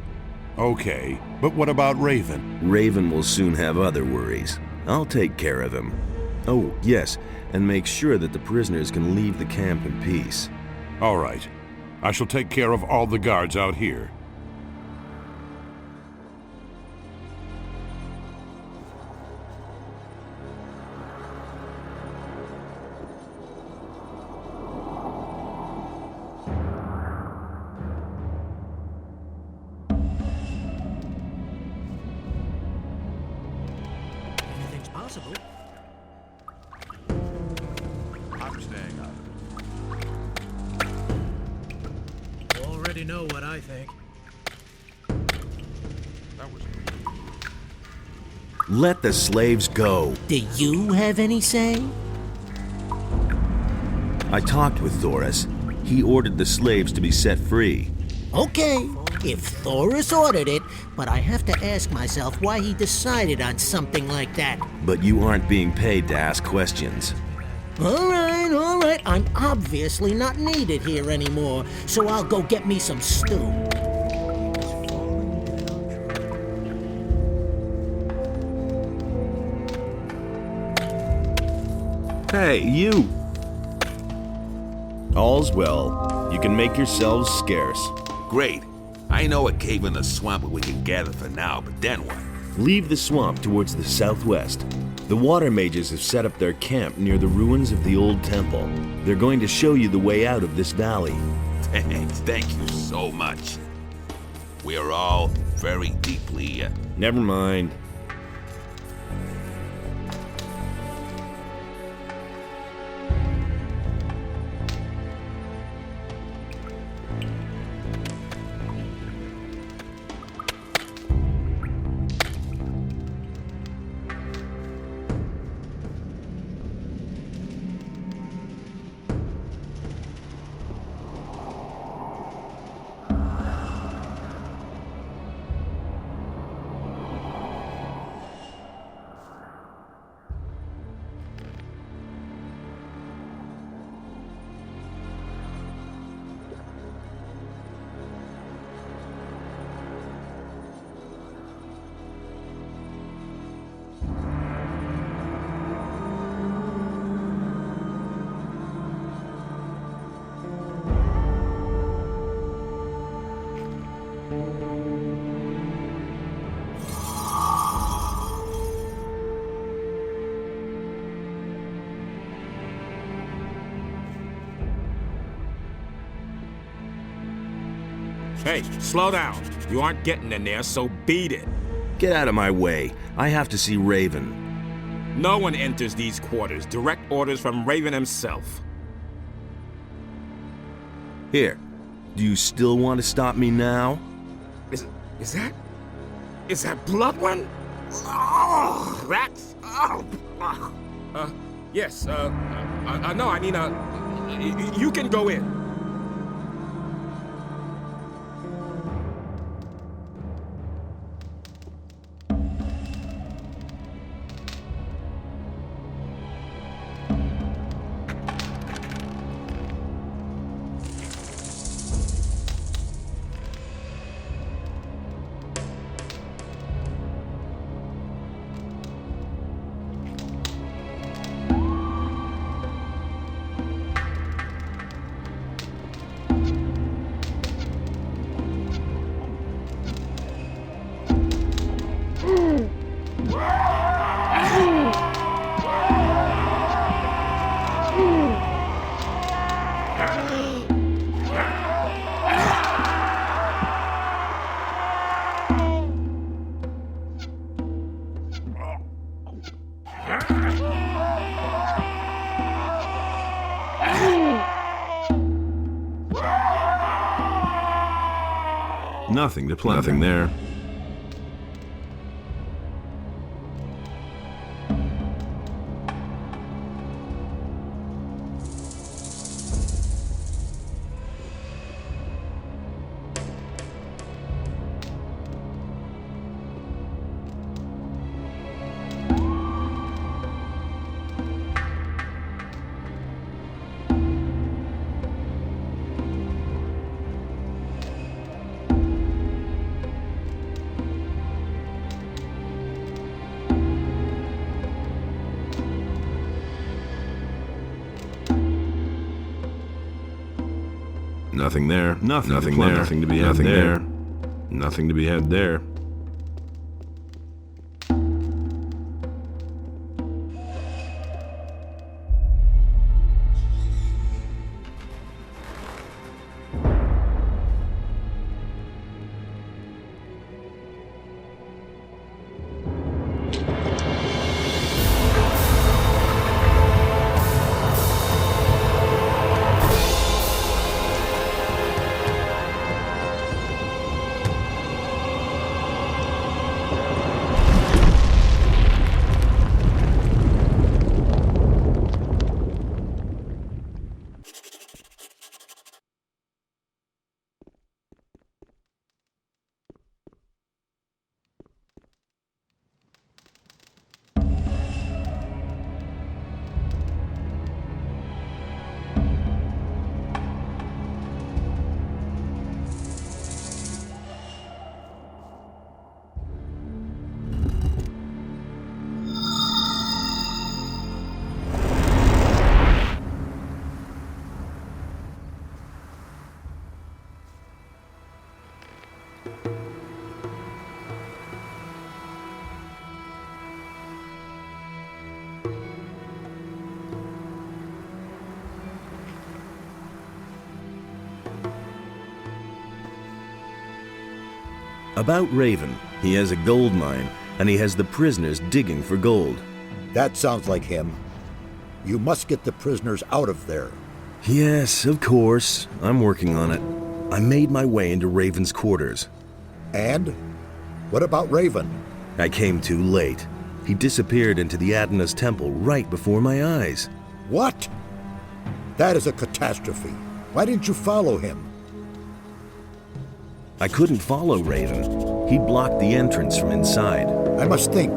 Okay, but what about Raven? Raven will soon have other worries. I'll take care of him. Oh, yes, and make sure that the prisoners can leave the camp in peace. All right. I shall take care of all the guards out here. Anything's possible. I'm staying out of it. You already know what I think. That was Let the slaves go. Do you have any say? I talked with Thoris. He ordered the slaves to be set free. Okay, if Thoris ordered it, but I have to ask myself why he decided on something like that. But you aren't being paid to ask questions. All right. I'm obviously not needed here anymore, so I'll go get me some stew. Hey, you! All's well. You can make yourselves scarce. Great. I know a cave in the swamp where we can gather for now, but then what? Leave the swamp towards the southwest. The water mages have set up their camp near the ruins of the old temple. They're going to show you the way out of this valley. Thanks. Thank you so much. We are all very deeply... Never mind. Hey, slow down. You aren't getting in there, so beat it. Get out of my way. I have to see Raven. No one enters these quarters. Direct orders from Raven himself. Here. Do you still want to stop me now? Is that blood one? Oh, that's... yes, no, I mean, you can go in. Nothing to plunder. Nothing there. Nothing there. Nothing there. Nothing to be had there. Nothing to be had there. About Raven, he has a gold mine, and he has the prisoners digging for gold. That sounds like him. You must get the prisoners out of there. Yes, of course. I'm working on it. I made my way into Raven's quarters. And? What about Raven? I came too late. He disappeared into the Adonis temple right before my eyes. What? That is a catastrophe. Why didn't you follow him? I couldn't follow Raven. He blocked the entrance from inside. I must think.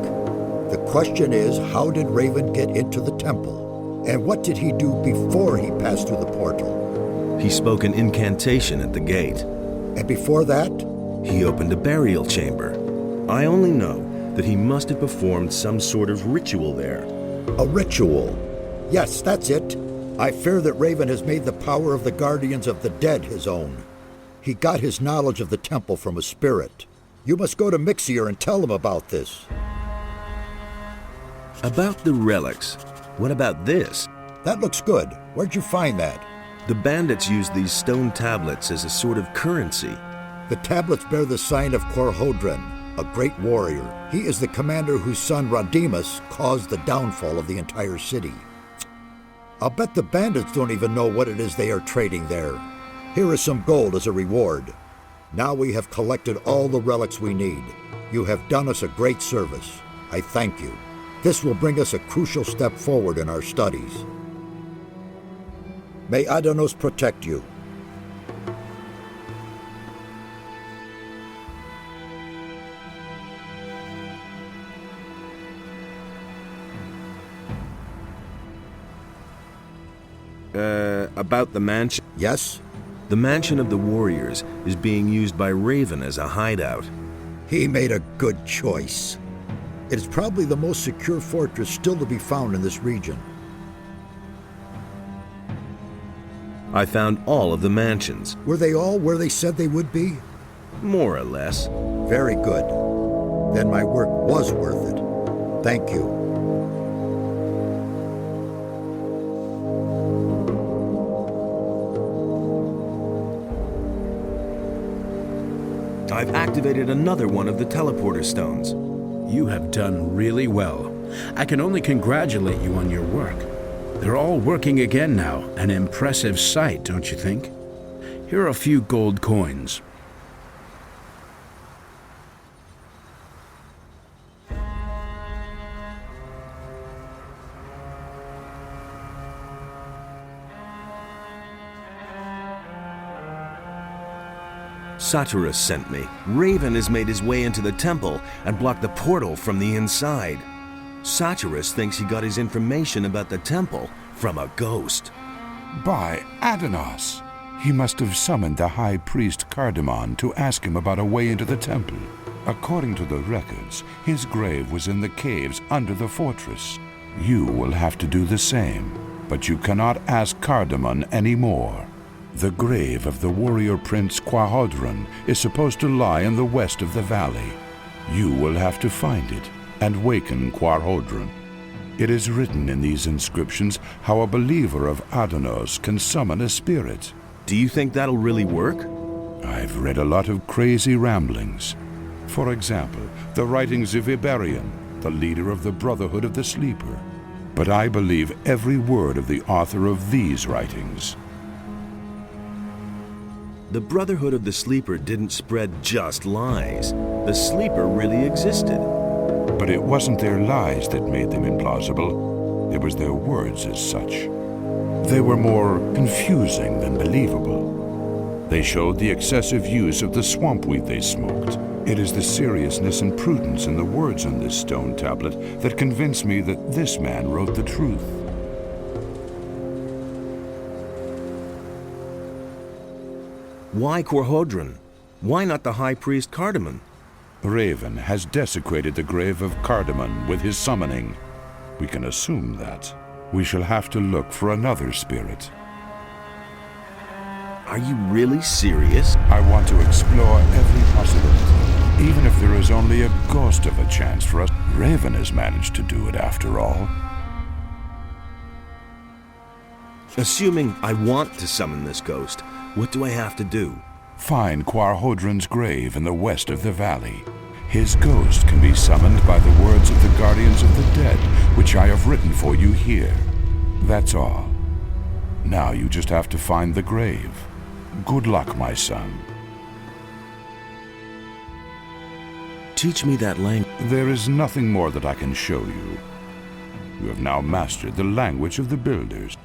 The question is, how did Raven get into the temple? And what did he do before he passed through the portal? He spoke an incantation at the gate. And before that? He opened a burial chamber. I only know that he must have performed some sort of ritual there. A ritual? Yes, that's it. I fear that Raven has made the power of the Guardians of the Dead his own. He got his knowledge of the temple from a spirit. You must go to Mixier and tell him about this. About the relics. What about this? That looks good. Where'd you find that? The bandits use these stone tablets as a sort of currency. The tablets bear the sign of Korhodran, a great warrior. He is the commander whose son Rodimus caused the downfall of the entire city. I'll bet the bandits don't even know what it is they are trading there. Here is some gold as a reward. Now we have collected all the relics we need. You have done us a great service. I thank you. This will bring us a crucial step forward in our studies. May Adonos protect you. About the mansion? Yes? The mansion of the warriors is being used by Raven as a hideout. He made a good choice. It is probably the most secure fortress still to be found in this region. I found all of the mansions. Were they all where they said they would be? More or less. Very good. Then my work was worth it. Thank you. I've activated another one of the teleporter stones. You have done really well. I can only congratulate you on your work. They're all working again now. An impressive sight, don't you think? Here are a few gold coins. Satyrus sent me. Raven has made his way into the temple and blocked the portal from the inside. Satyrus thinks he got his information about the temple from a ghost. By Adonos! He must have summoned the high priest Cardamon to ask him about a way into the temple. According to the records, his grave was in the caves under the fortress. You will have to do the same, but you cannot ask Cardamon anymore. The grave of the warrior prince Korhodran is supposed to lie in the west of the valley. You will have to find it and waken Korhodran. It is written in these inscriptions how a believer of Adonos can summon a spirit. Do you think that'll really work? I've read a lot of crazy ramblings. For example, the writings of Iberion, the leader of the Brotherhood of the Sleeper. But I believe every word of the author of these writings. The Brotherhood of the Sleeper didn't spread just lies. The Sleeper really existed. But it wasn't their lies that made them implausible. It was their words as such. They were more confusing than believable. They showed the excessive use of the swamp weed they smoked. It is the seriousness and prudence in the words on this stone tablet that convinced me that this man wrote the truth. Why Korhodran? Why not the High Priest Cardamon? Raven has desecrated the grave of Cardamon with his summoning. We can assume that. We shall have to look for another spirit. Are you really serious? I want to explore every possibility, even if there is only a ghost of a chance for us. Raven has managed to do it after all. Assuming I want to summon this ghost, what do I have to do? Find Quarhodran's grave in the west of the valley. His ghost can be summoned by the words of the Guardians of the Dead, which I have written for you here. That's all. Now you just have to find the grave. Good luck, my son. Teach me that language. There is nothing more that I can show you. You have now mastered the language of the builders.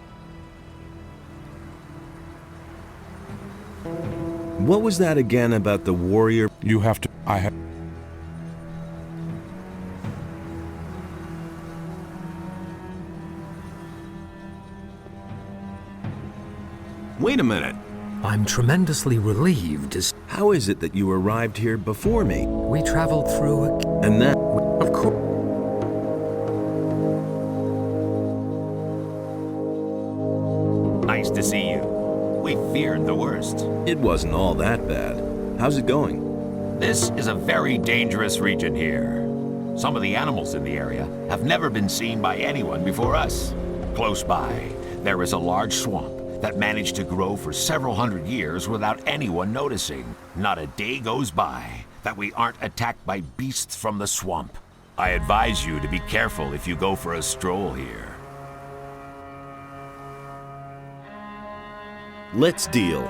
What was that again about the warrior? You have to... I have... Wait a minute. I'm tremendously relieved as... How is it that you arrived here before me? We traveled through a... And then... Of course... Nice to see you. We feared the worst. It wasn't all that bad. How's it going? This is a very dangerous region here. Some of the animals in the area have never been seen by anyone before us. Close by, there is a large swamp that managed to grow for several hundred years without anyone noticing. Not a day goes by that we aren't attacked by beasts from the swamp. I advise you to be careful if you go for a stroll here. Let's deal.